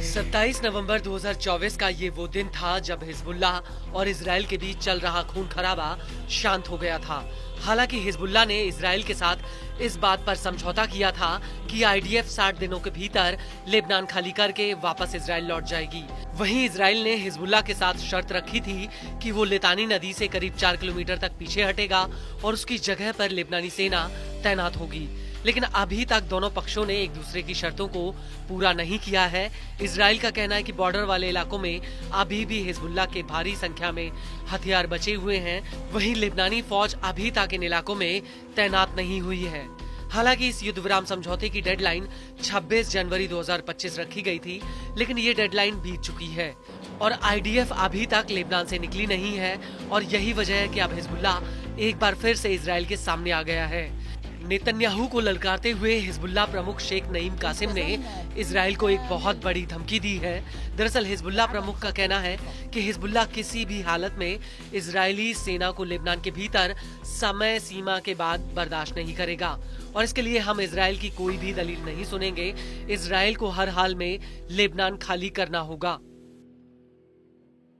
27 नवंबर 2024 का ये वो दिन था जब हिजबुल्लाह और इजराइल के बीच चल रहा खून खराबा शांत हो गया था। हालांकि हिजबुल्लाह ने इजराइल के साथ इस बात पर समझौता किया था कि आईडीएफ 60 दिनों के भीतर लेबनान खाली करके वापस इजराइल लौट जाएगी। वहीं इजराइल ने हिजबुल्लाह के साथ शर्त रखी थी कि वो लितानी नदी से करीब 4 किलोमीटर तक पीछे हटेगा और उसकी जगह पर लेबनानी सेना तैनात होगी। लेकिन अभी तक दोनों पक्षों ने एक दूसरे की शर्तों को पूरा नहीं किया है। इजराइल का कहना है कि बॉर्डर वाले इलाकों में अभी भी हिजबुल्लाह के भारी संख्या में हथियार बचे हुए हैं। वहीं लेबनानी फौज अभी तक इन इलाकों में तैनात नहीं हुई है। हालांकि इस युद्ध विराम समझौते की डेडलाइन 26 जनवरी 2025 रखी गई थी, लेकिन ये डेडलाइन बीत चुकी है और आईडीएफ अभी तक लेबनान से निकली नहीं है और यही वजह है कि अब हिजबुल्लाह एक बार फिर से इजराइल के सामने आ गया है। नेतन्याहू को ललकारते हुए हिजबुल्लाह प्रमुख शेख नईम कासिम ने इजराइल को एक बहुत बड़ी धमकी दी है। दरअसल हिजबुल्लाह प्रमुख का कहना है कि हिजबुल्लाह किसी भी हालत में इजरायली सेना को लेबनान के भीतर समय सीमा के बाद बर्दाश्त नहीं करेगा और इसके लिए हम इजराइल की कोई भी दलील नहीं सुनेंगे। इजराइल को हर हाल में लेबनान खाली करना होगा।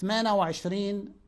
28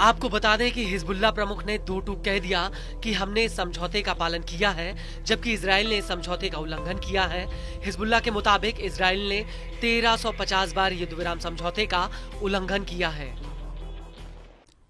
आपको बता दें कि हिजबुल्लाह प्रमुख ने दो टूक कह दिया कि हमने समझौते का पालन किया है, जबकि इजराइल ने समझौते का उल्लंघन किया है। हिजबुल्लाह के मुताबिक इजराइल ने 1350 बार युद्ध विराम समझौते का उल्लंघन किया है।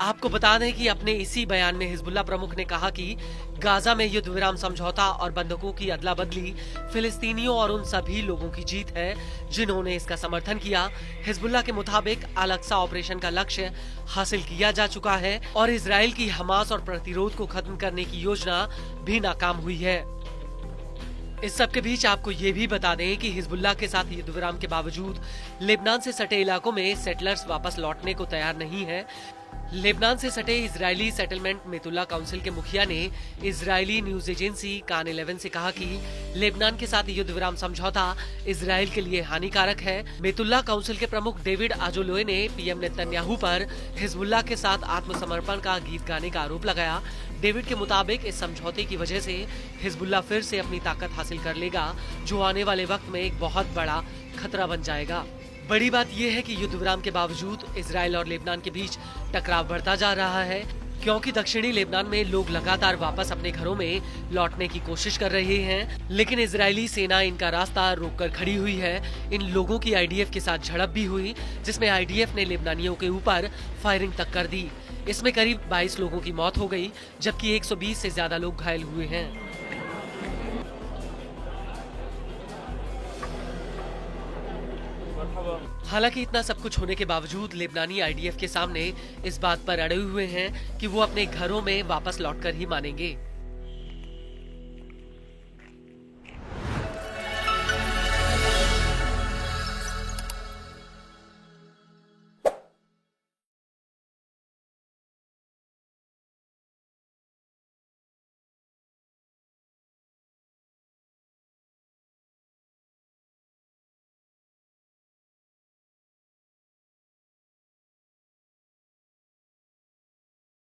आपको बता दें कि अपने इसी बयान में हिजबुल्लाह प्रमुख ने कहा कि गाजा में युद्ध विराम समझौता और बंधकों की अदला बदली फिलिस्तीनियों और उन सभी लोगों की जीत है जिन्होंने इसका समर्थन किया। हिजबुल्लाह के मुताबिक अल-अक्सा ऑपरेशन का लक्ष्य हासिल किया जा चुका है और इजराइल की हमास और प्रतिरोध को खत्म करने की योजना भी नाकाम हुई है। इस सब के बीच आपको ये भी बता दें कि हिजबुल्लाह के साथ युद्ध विराम के बावजूद लेबनान से सटे इलाकों में सेटलर्स वापस लौटने को तैयार नहीं है। लेबनान से सटे इजरायली सेटलमेंट मेतुल्ला काउंसिल के मुखिया ने इजरायली न्यूज एजेंसी कान 11 से कहा कि लेबनान के साथ युद्ध विराम समझौता इजराइल के लिए हानिकारक है। मेतुल्ला काउंसिल के प्रमुख डेविड आजोलोए ने पीएम नेतन्याहू पर हिजबुल्लाह के साथ आत्मसमर्पण का गीत गाने का आरोप लगाया। डेविड के मुताबिक इस समझौते की वजह से हिजबुल्लाह फिर से अपनी ताकत हासिल कर लेगा, जो आने वाले वक्त में एक बहुत बड़ा खतरा बन जाएगा। बड़ी बात यह है कि युद्ध विराम के बावजूद इजराइल और लेबनान के बीच टकराव बढ़ता जा रहा है, क्योंकि दक्षिणी लेबनान में लोग लगातार वापस अपने घरों में लौटने की कोशिश कर रहे हैं, लेकिन इजरायली सेना इनका रास्ता रोककर खड़ी हुई है। इन लोगों की आईडीएफ के साथ झड़प भी हुई, जिसमें आईडीएफ ने लेबनानियों के ऊपर फायरिंग तक कर दी। इसमें करीब 22 लोगों की मौत हो गई, जबकि 120 से ज्यादा लोग घायल हुए हैं। हालांकि इतना सब कुछ होने के बावजूद लेबनानी आईडीएफ के सामने इस बात पर अड़े हुए हैं कि वो अपने घरों में वापस लौटकर ही मानेंगे।